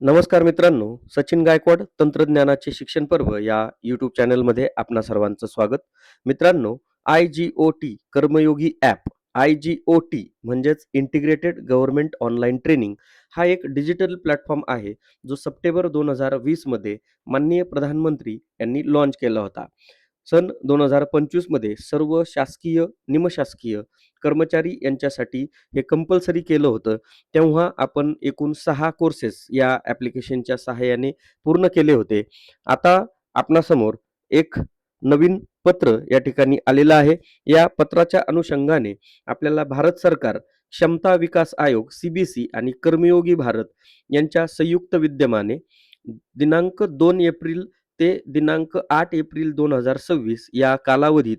नमस्कार मित्रांनो, सचिन गायकवाड तंत्रज्ञानाचे शिक्षण पर्व या यूट्यूब चॅनलमध्ये आपणा सर्वांचं स्वागत. मित्रांनो, IGOT कर्मयोगी ॲप, IGOT म्हणजेच इंटिग्रेटेड गव्हर्नमेंट ऑनलाईन ट्रेनिंग हा एक डिजिटल प्लॅटफॉर्म आहे, जो सप्टेंबर 2020 मध्ये माननीय प्रधानमंत्री यांनी लॉन्च केला होता. सन 2025 मध्ये सर्व शासकीय, निमशासकीय कर्मचारी यांच्यासाठी हे कंपल्सरी केलं होतं. तेव्हा आपण एकूण 6 कोर्सेस या ॲप्लिकेशनच्या सहाय्याने पूर्ण केले होते. आता आपणासमोर एक नवीन पत्र या ठिकाणी आलेलं आहे. या पत्राच्या अनुषंगाने आपल्याला भारत सरकार, क्षमता विकास आयोग CBC आणि कर्मयोगी भारत यांच्या संयुक्त विद्यमाने दिनांक 2 एप्रिल ते दिनांक 8 एप्रिल 2026 या कालावधीत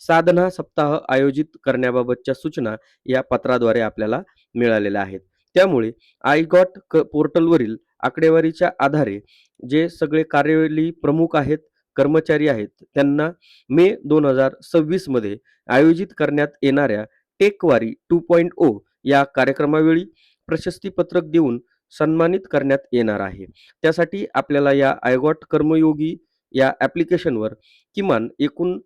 साधना सप्ताह आयोजित करण्याबाबतच्या सूचना या पत्राद्वारे आपल्याला मिळालेल्या आहेत. त्यामुळे आयगॉट पोर्टलवरील आकडेवारीच्या आधारे जे सगळे कार्यवाही प्रमुख आहेत, कर्मचारी आहेत, त्यांना मे 2026 मध्ये आयोजित करण्यात येणाऱ्या टेकवारी 2.0 या कार्यक्रमावेळी प्रशस्ती पत्रक देऊन सन्मानित करण्यात येणार आहे. त्यासाठी आपल्याला या आयगॉट कर्मयोगी या ॲप्लिकेशनवर किमान एकूण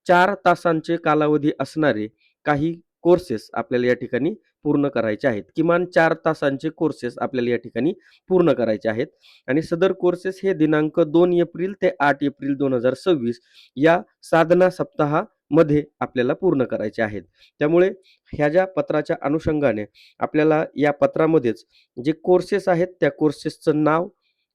4 तासांचे कालावधी असणारे काही कोर्सेस आपल्याला या ठिकाणी पूर्ण करायचे आहेत. किमान 4 तासांचे कोर्सेस आपल्याला या ठिकाणी पूर्ण करायचे आहेत आणि सदर कोर्सेस हे दिनांक 2 एप्रिल ते 8 एप्रिल 2026 या साधना सप्ताहामध्ये आपल्याला पूर्ण करायचे आहेत. त्यामुळे ह्या ज्या पत्राच्या अनुषंगाने आपल्याला या पत्रामध्येच जे कोर्सेस आहेत त्या कोर्सेसचं नाव,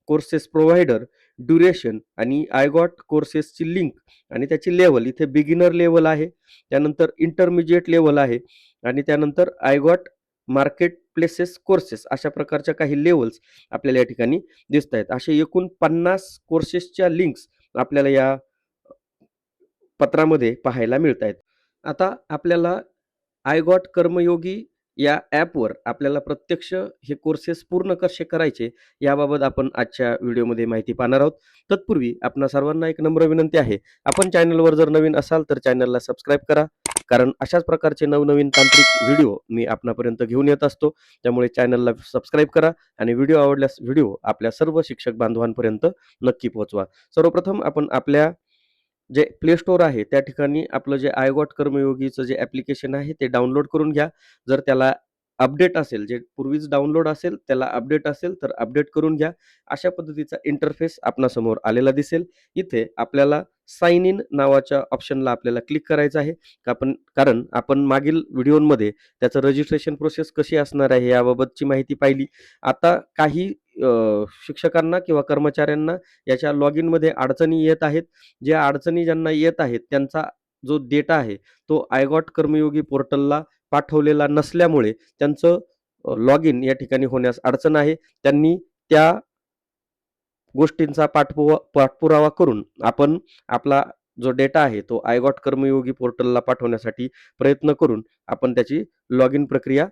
कोर्सेस प्रोव्हायडर, ड्युरेशन आणि आयगॉट कोर्सेसची लिंक आणि त्याची लेवल इथे बिगिनर लेवल आहे, त्यानंतर इंटरमिजिएट लेवल आहे आणि त्यानंतर आयगॉट मार्केट प्लेसेस कोर्सेस अशा प्रकारच्या काही लेवल्स आपल्याला या ठिकाणी दिसत आहेत. असे एकूण 50 कोर्सेसच्या लिंक्स आपल्याला या पत्रामध्ये पाहायला मिळत आहेत. आता आपल्याला आयगॉट कर्मयोगी या ॲपवर आपल्याला प्रत्यक्ष हे कोर्सेस पूर्ण कसे करायचे याबाबत आपण आजच्या व्हिडिओमध्ये माहिती पाहणार आहोत. तत्पूर्वी आपणा सर्वांना एक नम्र विनंती आहे, आपण चॅनलवर जर नवीन असाल तर चॅनलला सबस्क्राईब करा, कारण अशाच प्रकारचे नवनवीन तांत्रिक व्हिडिओ मी आपणापर्यंत घेऊन येत असतो. त्यामुळे चॅनलला सबस्क्राईब करा आणि व्हिडिओ आवडल्यास व्हिडिओ आपल्या सर्व शिक्षक बांधवांपर्यंत नक्की पोहोचवा. सर्वप्रथम आपण आपल्या जे प्ले स्टोअर आहे त्या ठिकाणी आपलं जे आयगॉट कर्मयोगीचं जे ॲप्लिकेशन आहे ते डाउनलोड करून घ्या. जर त्याला अपडेट असेल, जे पूर्वीच डाउनलोड असेल त्याला अपडेट असेल तर अपडेट करून घ्या. अशा पद्धतीचा इंटरफेस आपणासमोर आलेला दिसेल. इथे आपल्याला साइन इन नावाच्या ऑप्शनला आपल्याला क्लिक करायचं आहे. कारण आपण मागील व्हिडिओमध्ये त्याचं रजिस्ट्रेशन प्रोसेस कशी असणार आहे याबाबतची माहिती पाहिली. आता काही शिक्षकांना किंवा कर्मचाऱ्यांना याच्या लॉग इनमध्ये अडचणी येत आहेत. ज्या अडचणी ज्यांना येत आहेत त्यांचा जो डेटा आहे तो आयगॉट कर्मयोगी पोर्टलला पाठवलेला नसल्यामुळे त्यांचं लॉग इन या ठिकाणी होण्यास अडचण आहे. त्यांनी त्या गोष्टींचा पाठपुरावा करून आपण आपला जो डेटा आहे तो आयगॉट कर्मयोगी पोर्टलला पाठवण्यासाठी प्रयत्न करून आपण त्याची लॉग इन प्रक्रिया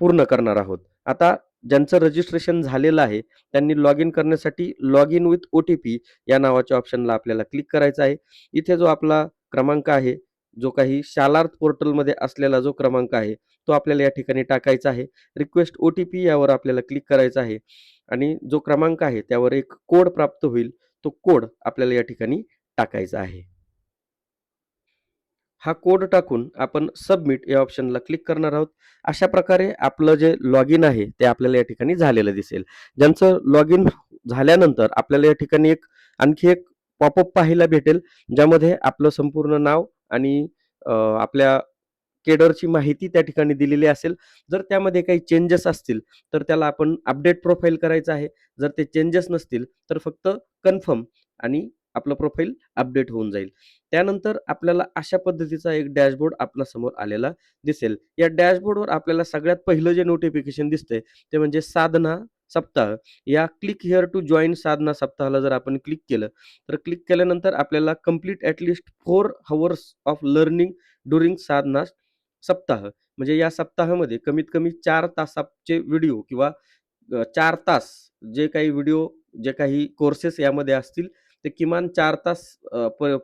पूर्ण करणार आहोत. आता ज्यांचं रजिस्ट्रेशन झालेलं आहे त्यांनी लॉग इन करण्यासाठी लॉग इन विथ OTP या नावाच्या ऑप्शनला आपल्याला क्लिक करायचं आहे. इथे जो आपला क्रमांक आहे, जो काही शालार्थ पोर्टलमध्ये असलेला जो क्रमांक आहे तो आपल्याला या ठिकाणी टाकायचा आहे. रिक्वेस्ट OTP यावर आपल्याला क्लिक करायचं आहे आणि जो क्रमांक आहे त्यावर एक कोड प्राप्त होईल. तो कोड आपल्याला या ठिकाणी टाकायचा आहे. हा कोड टाकून आपण सबमिट या ऑप्शनला क्लिक करणार आहोत. अशा प्रकारे आपलं जे लॉग इन आहे ते आपल्याला या ठिकाणी झालेलं दिसेल. ज्यांचं लॉग इन झाल्यानंतर आपल्याला या ठिकाणी आणखी एक पॉपअप पाहायला भेटेल, ज्यामध्ये आपलं संपूर्ण नाव आणि आपल्या केडरची माहिती त्या ठिकाणी दिलेली असेल. जर त्यामध्ये काही चेंजेस असतील तर त्याला आपण अपडेट प्रोफाइल करायचं आहे. जर ते चेंजेस नसतील तर फक्त कन्फर्म आणि आपलं प्रोफाइल अपडेट होऊन जाईल. त्यानंतर आपल्याला अशा पद्धतीचा एक डॅशबोर्ड आपल्यासमोर आलेला दिसेल. या डॅशबोर्डवर आपल्याला सगळ्यात पहिलं जे नोटिफिकेशन दिसतंय ते म्हणजे साधना सप्ताह. या click here to join Sadhana सप्ताहाला जर आपण क्लिक केलं तर क्लिक केल्यानंतर आपल्याला complete at 4 hours of learning during Sadhana Saptah, म्हणजे या सप्ताहामध्ये कमीत कमी 4 तासाचे व्हिडिओ किंवा 4 तास जे काही व्हिडिओ, जे काही कोर्सेस यामध्ये असतील ते किमान 4 तास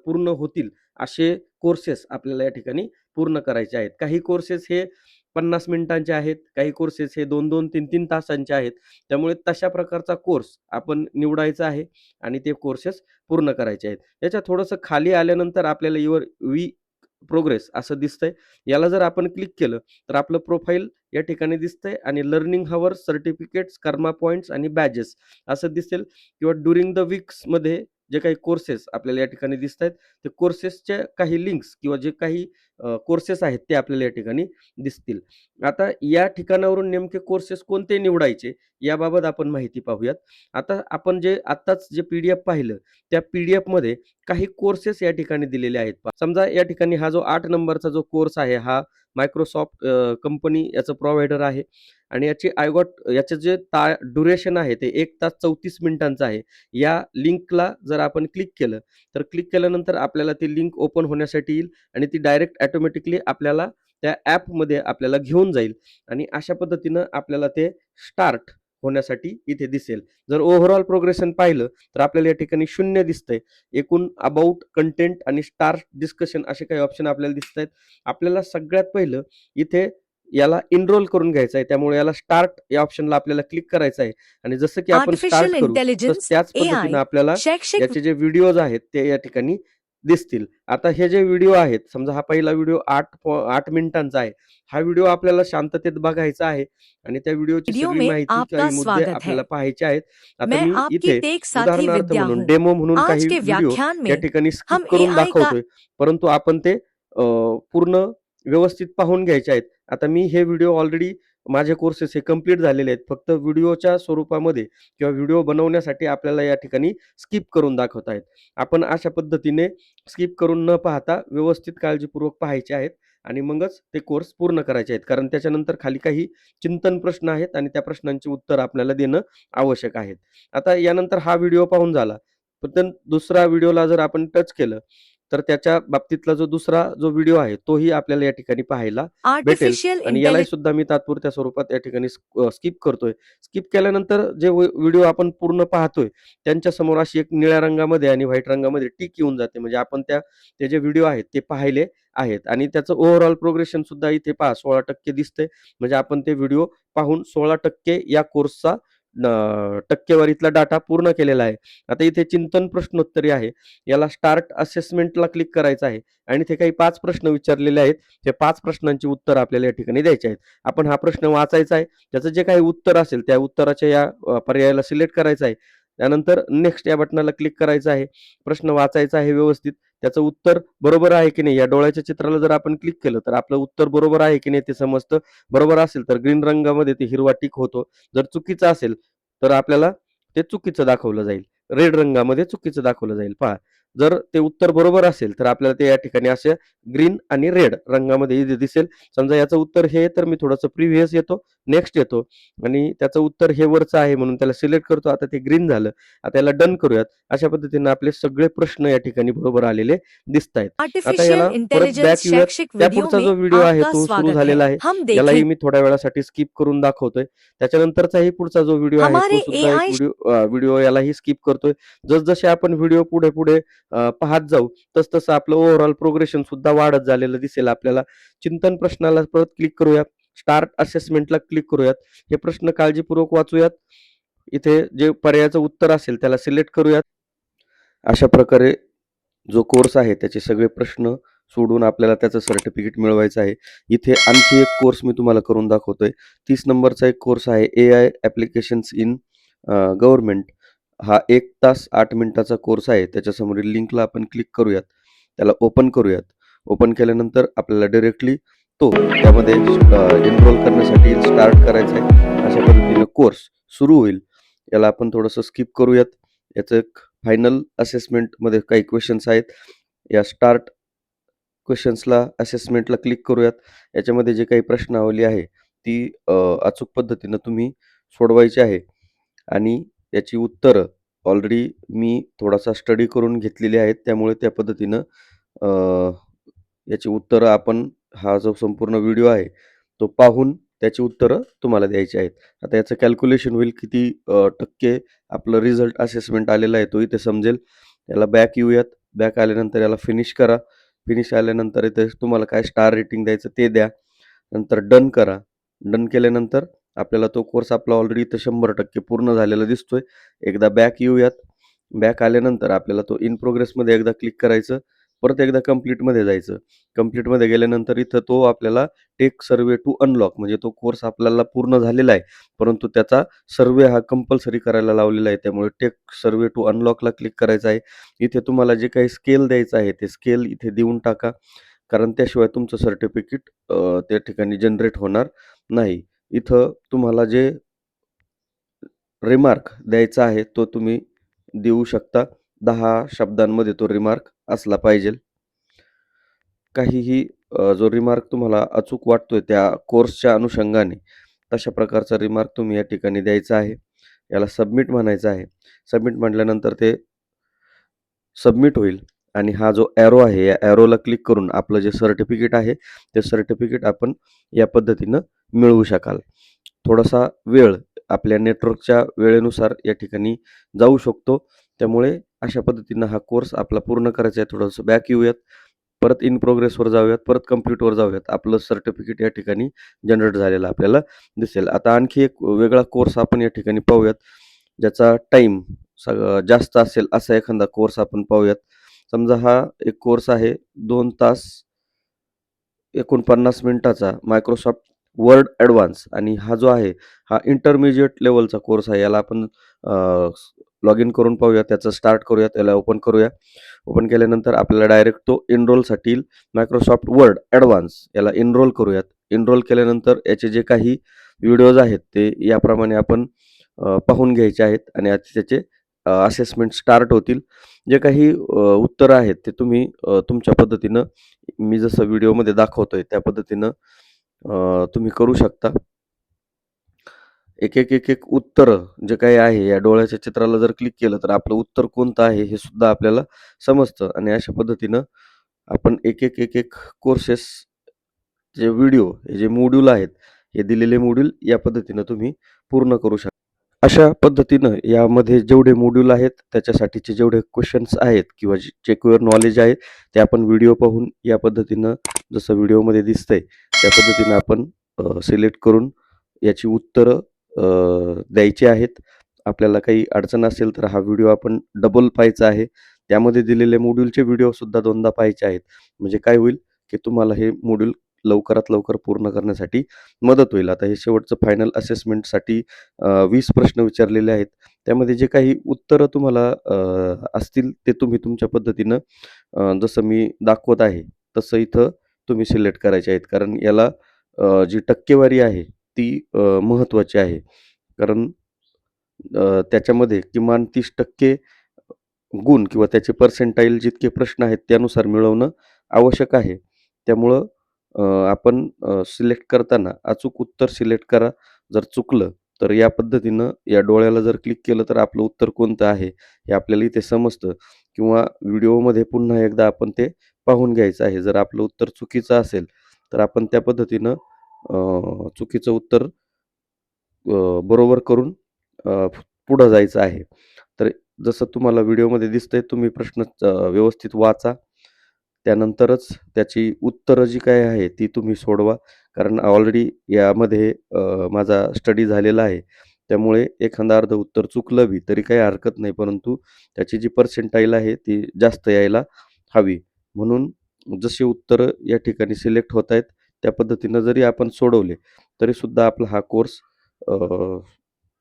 पूर्ण होतील असे कोर्सेस आपल्याला या ठिकाणी पूर्ण करायचे आहेत. काही कोर्सेस हे 50 मिनिटांचे आहेत, काही कोर्सेस हे 2-2, 3-3 तासांचे आहेत. त्यामुळे तशा प्रकारचा कोर्स आपण निवडायचा आहे आणि ते कोर्सेस पूर्ण करायचे आहेत. याच्या थोडंसं खाली आल्यानंतर आपल्याला युअर प्रोग्रेस असं दिसतंय. याला जर आपण क्लिक केलं, तर आपलं प्रोफाईल या ठिकाणी दिसतंय आणि लर्निंग हवर्स, सर्टिफिकेट्स, कर्मा पॉइंट्स आणि बॅजेस असं दिसेल किंवा ड्युरिंग द वीक्समध्ये जे काही कोर्सेस आपल्याला या ठिकाणी दिसतायत, ते कोर्सेसच्या काही लिंक्स किंवा जे काही कोर्सेस आहेत ते आपल्याला या ठिकाणी दिसतील. आता या ठिकाणावरून नेमके कोर्सेस कोणते निवडायचे याबाबत आपण माहिती पाहूयात. आता आपण जे आत्ताच जे पी-डी-एफ पाहिलं, त्या पी-डी-एफमध्ये काही कोर्सेस या ठिकाणी दिलेले आहेत. समजा या ठिकाणी हा जो 8 नंबरचा जो कोर्स आहे, हा मायक्रोसॉफ्ट कंपनी याचं प्रोव्हायडर आहे आणि याचं जे ड्युरेशन आहे ते 1 तास 34 मिनिटांचं आहे. या लिंकला जर आपण क्लिक केलं, तर क्लिक केल्यानंतर आपल्याला ती लिंक ओपन होण्यासाठी येईल आणि ती डायरेक्ट ऑटोमॅटिकली आपल्याला त्या ॲपमध्ये आपल्याला घेऊन जाईल आणि अशा पद्धतीनं आपल्याला ते स्टार्ट होण्यासाठी इथे दिसेल. जर ओव्हरऑल प्रोग्रेशन पाहिलं, तर आपल्याला या ठिकाणी 0 दिसतंय. एकूण अबाउट, कंटेंट आणि स्टार्ट डिस्कशन असे काही ऑप्शन आपल्याला दिसतायत. आपल्याला सगळ्यात पहिलं इथे याला एनरोल करून घ्यायचं आहे. त्यामुळे याला स्टार्ट या ऑप्शनला आपल्याला क्लिक करायचं आहे आणि जसं की आपण आर्टिफिशियल स्टार्ट करू, तसं इंटेलिजन्स त्याच पद्धतीनं AI आपल्याला शैक्षिक याचे जे व्हिडिओज आहेत ते या ठिकाणी दिसतील. आता हे जे व्हिडिओ आहेत, समजा हा पहिला व्हिडिओ 8 मिनिटांचा आहे. हा व्हिडिओ आपल्याला शांततेत बघायचा आहे आणि त्या व्हिडिओची वीडियो सगळी में माहिती, आपका काही मुद्दे स्वागत है। आपल्याला पाहायचे आहेत. आता मैं मी आपकी इथे टेक साथी उदाहरणार्थ विद्या म्हणून हूँ। डेमो म्हणून आज काही के व्हिडिओ व्याख्यान या में ठिकाणी स्किप हम करून AI का दाखवतोय. परंतु आपण ते पूर्ण व्यवस्थित पाहून घ्यायचे आहेत. आता मी हे व्हिडिओ ऑलरेडी माझे कोर्सेस हे कंप्लीट झालेले आहेत. फक्त व्हिडिओच्या स्वरूपामध्ये किंवा व्हिडिओ बनवण्यासाठी आपल्याला या ठिकाणी स्किप करून दाखवत आहेत. आपण अशा पद्धतीने स्किप करून न पाहता व्यवस्थित काळजीपूर्वक पाहायचे आहेत आणि मगच ते कोर्स पूर्ण करायचे आहेत. कारण त्याच्यानंतर खाली काही चिंतन प्रश्न आहेत आणि त्या प्रश्नांची उत्तर आपल्याला देणं आवश्यक आहेत. आता यानंतर हा व्हिडिओ पाहून झाला. पण दुसरा व्हिडिओला जर आपण टच केलं, तर त्याच्या बाबतीतला जो दुसरा जो व्हिडिओ आहे, तोही आपल्याला या ठिकाणी पाहायला भेटेल आर्टिफिशियल आणि यालाही इंटेलिजेंस सुद्धा मी तात्पुरत्या स्वरूपात या ठिकाणी स्किप करतोय. स्किप केल्यानंतर जे व्हिडिओ आपण पूर्ण पाहतोय, त्यांच्यासमोर अशी एक निळ्या रंगामध्ये आणि व्हाईट रंगामध्ये टिक येऊन जाते. म्हणजे आपण ते जे व्हिडिओ आहेत ते पाहिले आहेत आणि त्याचं ओव्हरऑल प्रोग्रेशन सुद्धा इथे पहा 16% दिसतंय. म्हणजे आपण ते व्हिडिओ पाहून 16% या कोर्सचा टक्केवारीतला डाटा पूर्ण केलेला आहे. आता इथे चिंतन प्रश्नोत्तरी आहे. याला स्टार्ट असेसमेंटला क्लिक करायचं आहे आणि ते काही 5 प्रश्न विचारलेले आहेत. ते 5 प्रश्नांची उत्तर आपल्याला या ठिकाणी द्यायची आहेत. आपण हा प्रश्न वाचायचा आहे. त्याचं जे काही उत्तर असेल त्या उत्तराच्या या पर्यायाला सिलेक्ट करायचं आहे. त्यानंतर नेक्स्ट या बटनाला क्लिक करायचं आहे. प्रश्न वाचायचा आहे व्यवस्थित. त्याचं उत्तर बरोबर आहे की नाही या डोळ्याच्या चित्राला जर आपण क्लिक केलं तर आपलं उत्तर बरोबर आहे की नाही ते समजतं. बरोबर असेल तर ग्रीन रंगामध्ये ते हिरवा टिक होतो. जर चुकीचं असेल तर आपल्याला ते चुकीचं दाखवलं जाईल. रेड रंगामध्ये चुकीचं दाखवलं जाईल. पहा, जर ते उत्तर बरोबर असेल तर आपल्याला ते या ठिकाणी असे ग्रीन आणि रेड रंगामध्ये इथे दिसेल. समजा याचं उत्तर हे तर मी थोडंसं प्रिव्हियस येतो, नेक्स्ट येतो आणि त्याचं उत्तर हे वरचं आहे म्हणून त्याला सिलेक्ट करतो. आता ते ग्रीन झालं. आता याला डन करूयात. अशा पद्धतीने आपले सगळे प्रश्न या ठिकाणी बरोबर आलेले दिसतायत. आता आर्टिफिशियल याला परत इंटेलिजेंस बॅक येऊयात. शैक्षिक वीडियो त्यापुढचा में जो व्हिडिओ आहे आपका तो सुरू स्वागत है। झालेला आहे. हम यालाही देखें मी थोड्या वेळासाठी स्किप करून दाखवतोय. त्याच्यानंतरचाही पुढचा जो व्हिडिओ आहे हमारे तो सुद्धा एक AI व्हिडिओ यालाही स्किप करतोय. जसजसे आपण व्हिडिओ पुढे-पुढे पाहत जाऊ, तसतसं आपलं ओव्हरऑल प्रोग्रेशन सुद्धा वाढत झालेलं दिसेल आपल्याला. चिंतन प्रश्नाला परत क्लिक करूयात. स्टार्ट असेसमेंटला क्लिक करूयात. हे प्रश्न काळजीपूर्वक वाचूयात. इथे जे पर्यायाचं उत्तर असेल त्याला सिलेक्ट करूयात. अशा प्रकारे जो कोर्स आहे त्याचे सगळे प्रश्न सोडून आपल्याला त्याचं सर्टिफिकेट मिळवायचं आहे. इथे आणखी एक कोर्स मी तुम्हाला करून दाखवतोय. 30 नंबरचा एक कोर्स आहे AI ॲप्लिकेशन्स इन गव्हर्नमेंट. हा 1 तास 8 मिनिटाचा कोर्स आहे. त्याच्यासमोरील लिंकला आपण क्लिक करूयात. त्याला ओपन करूयात. ओपन केल्यानंतर आपल्याला डायरेक्टली तो त्यामध्ये एनरोल करण्यासाठी स्टार्ट करायचा आहे. अशा पद्धतीने कोर्स सुरू होईल. याला आपण थोडंसं स्किप करूयात. याचं एक फायनल असेसमेंटमध्ये काही क्वेश्चन्स आहेत. या स्टार्ट क्वेश्चन्सला असेसमेंटला क्लिक करूयात. याच्यामध्ये जे काही प्रश्नावली आहे ती अचूक पद्धतीनं तुम्ही सोडवायची आहे आणि याची उत्तरं ऑलरेडी मी थोडासा स्टडी करून घेतलेली आहेत. त्यामुळे त्या पद्धतीनं याची उत्तरं आपण हा जो संपूर्ण व्हिडिओ आहे तो पाहून त्याची उत्तरं तुम्हाला द्यायची आहेत. आता याचं कॅल्क्युलेशन होईल किती टक्के आपलं रिझल्ट असेसमेंट आलेला आहे तो इथे समजेल. याला बॅक येऊयात. बॅक आल्यानंतर याला फिनिश करा. फिनिश आल्यानंतर इथे तुम्हाला काय स्टार रेटिंग द्यायचं ते द्या नंतर डन करा. डन केल्यानंतर आपल्याला तो कोर्स आपला ऑलरेडी इथं 100% पूर्ण झालेला दिसतोय. एकदा बॅक येऊयात. बॅक आल्यानंतर आपल्याला तो इन प्रोग्रेसमध्ये एकदा क्लिक करायचं. परत एकदा कंप्लीटमध्ये जायचं. कंप्लीटमध्ये गेल्यानंतर इथं तो आपल्याला टेक सर्व्हे टू अनलॉक म्हणजे तो कोर्स आपल्याला पूर्ण झालेला आहे. परंतु त्याचा सर्व्हे हा कंपल्सरी करायला लावलेला आहे. त्यामुळे टेक सर्व्हे टू अनलॉकला क्लिक करायचं आहे. इथे तुम्हाला जे काही स्केल द्यायचं आहे ते स्केल इथे देऊन टाका. कारण त्याशिवाय तुमचं सर्टिफिकेट त्या ठिकाणी जनरेट होणार नाही. इथं तुम्हाला जे रिमार्क द्यायचा आहे तो तुम्ही देऊ शकता. 10 शब्दांमध्ये तो रिमार्क असला पाहिजेल. काहीही जो रिमार्क तुम्हाला अचूक वाटतोय त्या कोर्सच्या अनुषंगाने, तशा प्रकारचा रिमार्क तुम्ही या ठिकाणी द्यायचा आहे. याला सबमिट म्हणायचं आहे. सबमिट म्हटल्यानंतर ते सबमिट होईल आणि हा जो ॲरो आहे, या ॲरोला क्लिक करून आपलं जे सर्टिफिकेट आहे, ते सर्टिफिकेट आपण या पद्धतीनं मिळवू शकाल. थोडासा वेळ आपल्या नेटवर्कच्या वेळेनुसार या ठिकाणी जाऊ शकतो. त्यामुळे अशा पद्धतीनं हा कोर्स आपला पूर्ण करायचा आहे. थोडंसं बॅक येऊयात. परत इन प्रोग्रेसवर जाऊयात. परत कंप्लीटवर जाऊयात. आपलं सर्टिफिकेट या ठिकाणी जनरेट झालेलं आपल्याला दिसेल. आता आणखी एक वेगळा कोर्स आपण या ठिकाणी पाहूयात. ज्याचा टाईम जास्त असेल असा एखादा कोर्स आपण पाहूयात. समजा हा एक कोर्स आहे 2 तास 49 मिनिटाचा मायक्रोसॉफ्ट वर्ड ॲडव्हान्स आणि हा जो आहे हा इंटरमिजिएट लेव्हलचा कोर्स आहे. याला आपण लॉग इन करून पाहूया. त्याचं स्टार्ट करूया. त्याला ओपन करूया. ओपन केल्यानंतर आपल्याला डायरेक्ट तो एनरोलसाठी मायक्रोसॉफ्ट वर्ड ॲडव्हान्स याला एनरोल करूयात. एनरोल केल्यानंतर याचे जे काही व्हिडिओज आहेत ते याप्रमाणे आपण पाहून घ्यायचे आहेत आणि आता त्याचे असेसमेंट स्टार्ट होतील. जे काही उत्तरं आहेत ते तुम्ही तुमच्या पद्धतीनं मी जसं व्हिडिओमध्ये दाखवतोय त्या पद्धतीनं तुम्ही करू शकता. एक उत्तरं जे काही आहे या डोळ्याच्या चित्राला जर क्लिक केलं तर आपलं उत्तर कोणतं आहे हे सुद्धा आपल्याला समजतं आणि अशा पद्धतीनं आपण एक कोर्सेस जे व्हिडिओ हे जे मॉड्यूल आहेत, हे दिलेले मॉड्यूल या पद्धतीनं तुम्ही पूर्ण करू शकता. अशा पद्धतीनं यामध्ये जेवढे मॉड्यूल आहेत, त्याच्यासाठीचे जेवढे क्वेश्चन्स आहेत किंवा जे क्युअर नॉलेज आहे, ते आपण व्हिडिओ पाहून या पद्धतीनं जसं व्हिडिओमध्ये दिसतंय, त्या पद्धतीनं आपण सिलेक्ट करून याची उत्तरं द्यायची आहेत. आपल्याला काही अडचण असेल तर हा व्हिडिओ आपण डबल पाहायचा आहे. त्यामध्ये दिलेले मॉड्यूलचे व्हिडिओसुद्धा दोनदा पाहायचे आहेत. म्हणजे काय होईल, की तुम्हाला हे मॉड्यूल लवकरात लवकर पूर्ण करण्यासाठी मदत होईल. आता हे शेवटचं फायनल असेसमेंटसाठी 20 प्रश्न विचारलेले आहेत. त्यामध्ये जे काही उत्तरं तुम्हाला असतील ते तुम्ही तुमच्या पद्धतीनं जसं मी दाखवत आहे, तसं इथं तुम्ही सिलेक्ट करायचे आहेत. कारण याला जी टक्केवारी आहे ती महत्त्वाची आहे. कारण त्याच्यामध्ये किमान 30% गुण किंवा त्याचे पर्सेंटाईल जितके प्रश्न आहेत त्यानुसार मिळवणं आवश्यक आहे. त्यामुळं आपण सिलेक्ट करताना अचूक उत्तर सिलेक्ट करा. जर चुकलं तर या पद्धतीनं या डोळ्याला जर क्लिक केलं तर आपलं उत्तर कोणतं आहे हे आपल्याला इथे समजतं किंवा व्हिडिओमध्ये पुन्हा एकदा आपण ते पाहून घ्यायचं आहे. जर आपलं उत्तर चुकीचं असेल तर आपण त्या पद्धतीनं चुकीचं उत्तर बरोबर करून पुढं जायचं आहे. तर जसं तुम्हाला व्हिडिओमध्ये दिसतंय तुम्ही प्रश्न व्यवस्थित वाचा. त्यानंतरच त्याची उत्तरं जी काही आहे ती तुम्ही सोडवा. कारण ऑलरेडी यामध्ये माझा स्टडी झालेला आहे. त्यामुळे एखादं अर्धं उत्तर चुकलं बी तरी काही हरकत नाही. परंतु त्याची जी पर्सेंटाईल आहे ती जास्त यायला हवी. म्हणून जशी उत्तरं या ठिकाणी सिलेक्ट होत आहेत त्या पद्धतीनं जरी आपण सोडवले तरीसुद्धा आपला हा कोर्स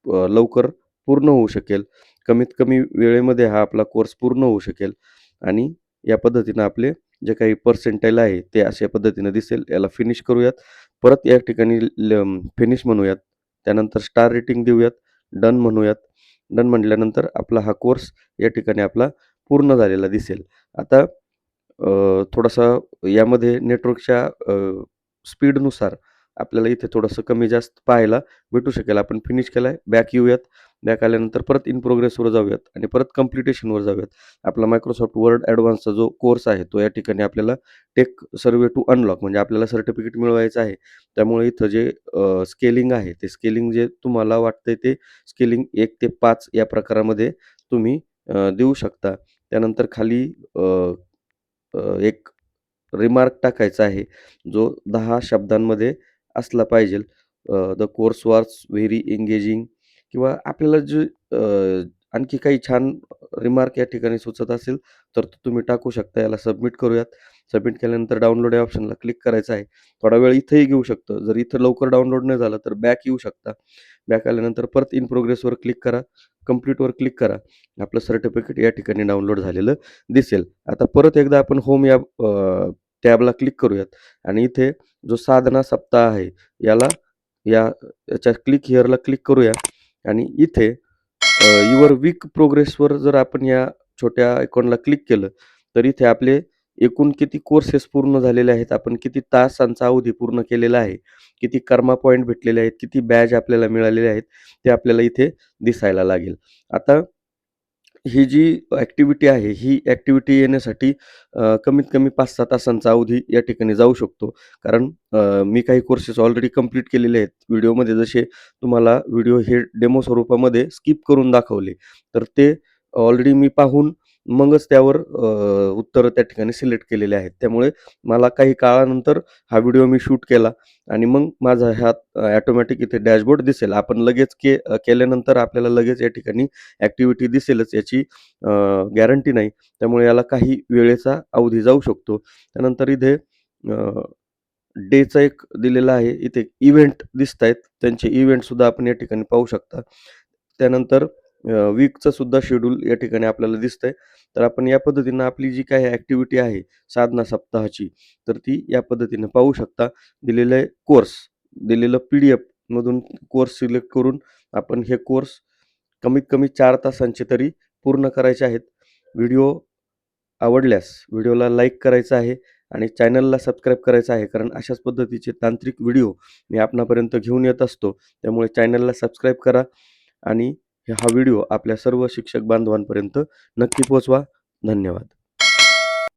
लवकर पूर्ण होऊ शकेल. कमीत कमी वेळेमध्ये हा आपला कोर्स पूर्ण होऊ शकेल आणि या पद्धतीनं आपले जे काही पर्सेंटाईल आहे ते अशा पद्धतीनं दिसेल. याला फिनिश करूयात. परत या ठिकाणी फिनिश म्हणूयात. त्यानंतर स्टार रेटिंग देऊयात. डन म्हणूयात. डन म्हटल्यानंतर आपला हा कोर्स या ठिकाणी आपला पूर्ण झालेला दिसेल. आता थोडासा यामध्ये नेटवर्कच्या स्पीडनुसार आपल्याला इथे थोडंसं कमी जास्त पाहायला भेटू शकेल. आपण फिनिश केलाय. बॅक येऊयात. बॅक आल्यानंतर परत इन प्रोग्रेसवर जाऊयात आणि परत कम्प्लिटेशनवर जाऊयात. आपला मायक्रोसॉफ्ट वर्ड ॲडव्हान्सचा जो कोर्स आहे तो या ठिकाणी आपल्याला टेक सर्व्हे टू अनलॉक म्हणजे आपल्याला सर्टिफिकेट मिळवायचं आहे. त्यामुळे इथं जे स्केलिंग आहे ते स्केलिंग जे तुम्हाला वाटतंय ते स्केलिंग 1 ते 5 या प्रकारामध्ये तुम्ही देऊ शकता. त्यानंतर खाली अ, अ, एक रिमार्क टाकायचा आहे, जो 10 शब्दांमध्ये असला पाहिजे. The course was very engaging किंवा आपल्याला जे आणखी काही छान रिमार्क या ठिकाणी सुचत असेल, तर तो तुम्ही टाकू शकता. याला सबमिट करूयात. सबमिट केल्यानंतर डाउनलोड या ऑप्शनला क्लिक करायचं आहे. थोडा वेळ इथंही घेऊ शकतं. जर इथं लवकर डाउनलोड नाही झालं, तर बॅक येऊ शकता. बॅक आल्यानंतर परत इन प्रोग्रेसवर क्लिक करा. कंप्लीटवर क्लिक करा. आपलं सर्टिफिकेट या ठिकाणी डाउनलोड झालेलं दिसेल. आता परत एकदा आपण होम या टॅबला क्लिक करूयात आणि इथे जो साधना सप्ताह आहे, याला याच्या क्लिक हिअरला क्लिक करूया आणि इथे युअर वीक प्रोग्रेसवर जर आपण या छोट्या आयकॉनला क्लिक केलं, तर इथे आपले एकूण किती कोर्सेस पूर्ण झालेले आहेत, आपण किती तासांचा अवधी पूर्ण केलेला आहे, किती कर्मा पॉइंट भेटलेले आहेत, किती बॅज आपल्याला मिळालेले आहेत, ते आपल्याला इथे दिसायला लागेल. आता ही जी ॲक्टिव्हिटी आहे, ही ॲक्टिव्हिटी येण्यासाठी कमीत कमी 5-6 तासांचा अवधी या ठिकाणी जाऊ शकतो. कारण मी काही कोर्सेस ऑलरेडी कंप्लीट केलेले आहेत. व्हिडिओमध्ये जसे तुम्हाला व्हिडिओ हे डेमो स्वरूपामध्ये स्किप करून दाखवले, तर ते ऑलरेडी मी पाहून मगच त्यावर उत्तरं त्या ठिकाणी सिलेक्ट केलेले आहेत. त्यामुळे मला काही काळानंतर हा व्हिडिओ मी शूट केला आणि मग माझा ह्यात ऑटोमॅटिक इथे डॅशबोर्ड दिसेल. आपण लगेच केल्यानंतर आपल्याला लगेच या ठिकाणी ॲक्टिव्हिटी दिसेलच याची गॅरंटी नाही. त्यामुळे याला काही वेळेचा अवधी जाऊ शकतो. त्यानंतर इथे डेचा एक दिलेला आहे. इथे इव्हेंट दिसतायत. त्यांचे इव्हेंटसुद्धा आपण या ठिकाणी पाहू शकता. त्यानंतर वीकचं सुद्धा शेड्यूल या ठिकाणी आपल्याला दिसतंय. तर आपण या पद्धतीनं आपली जी काही ॲक्टिव्हिटी आहे साधना सप्ताहाची, तर ती या पद्धतीनं पाहू शकता. दिलेलं कोर्स, दिलेलं PDF मधून कोर्स सिलेक्ट करून आपण हे कोर्स कमीत कमी 4 तासांचे तरी पूर्ण करायचे आहेत. व्हिडिओ आवडल्यास व्हिडिओला लाईक करायचं आहे आणि चॅनलला सबस्क्राईब करायचं आहे. कारण अशाच पद्धतीचे तांत्रिक व्हिडिओ मी आपणापर्यंत घेऊन येत असतो. त्यामुळे चॅनलला सबस्क्राईब करा आणि हा व्हिडिओ आपल्या सर्व शिक्षक बांधवांपर्यंत नक्की पोहोचवा. धन्यवाद.